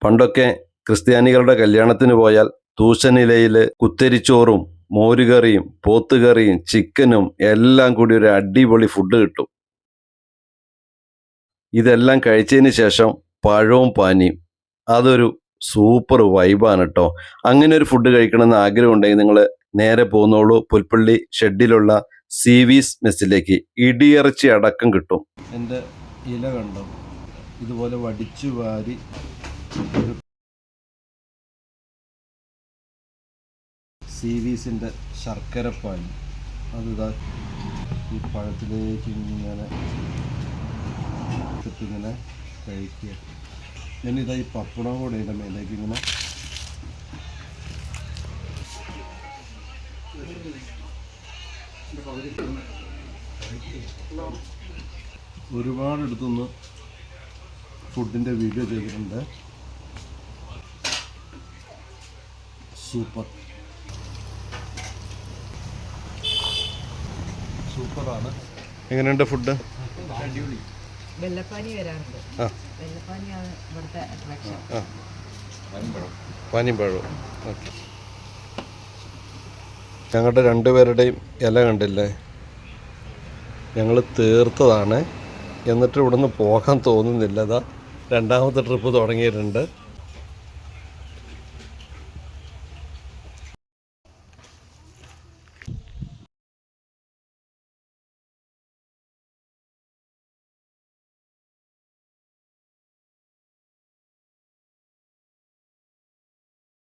പണ്ടൊക്കെ ക്രിസ്ത്യാനികളുടെ കല്യാണത്തിന് പോയാൽ തൂശനിലയിൽ കുത്തരിച്ചോറും മോരുകറിയും പോത്തുകറിയും ചിക്കനും എല്ലാം കൂടി ഒരു അടിപൊളി ഫുഡ് കിട്ടും. ഇതെല്ലാം കഴിച്ചതിന് ശേഷം പഴവും പാനിയും, അതൊരു സൂപ്പർ വൈബാണ് കേട്ടോ. അങ്ങനെ ഒരു ഫുഡ് കഴിക്കണമെന്ന് ആഗ്രഹമുണ്ടെങ്കിൽ നിങ്ങൾ നേരെ പോന്നോളൂ പുൽപ്പള്ളി ഷെഡിലുള്ള സീവീസ് മെസ്സിലേക്ക്. ഇടിയിറച്ചി അടക്കം കിട്ടും. എൻ്റെ ഇല കണ്ടോ, ഇതുപോലെ വടിച്ചു വാരി ഒരു സീവീസിൻ്റെ ശർക്കരപ്പാനി അതിതാ ഈ പഴത്തിലേക്ക് ഇങ്ങനെ കഴിക്കുക. ഞാനിതാ ഈ പപ്പടം കൂടെ ഇതിൻ്റെ മേലേക്ക് ഇങ്ങനെ ഒരുപാട് എടുത്തുനിന്ന് ഫുഡിൻ്റെ വീഡിയോ ചെയ്തിട്ടുണ്ട്. സൂപ്പറാണ്. എങ്ങനെയുണ്ട് ഫുഡ്? വെള്ളപ്പാനി വരാറുണ്ട്. വെള്ളപ്പാനിയാണ് ഇവിടുത്തെ അട്രാക്ഷൻ. പാനിയും പഴവും. ഓക്കെ, ഞങ്ങളുടെ രണ്ടുപേരുടെയും ഇല കണ്ടില്ലേ, ഞങ്ങൾ തീർത്തതാണ്. എന്നിട്ട് ഇവിടുന്ന് പോകാൻ തോന്നുന്നില്ല. അതാ രണ്ടാമത്തെ ട്രിപ്പ് തുടങ്ങിയിട്ടുണ്ട്.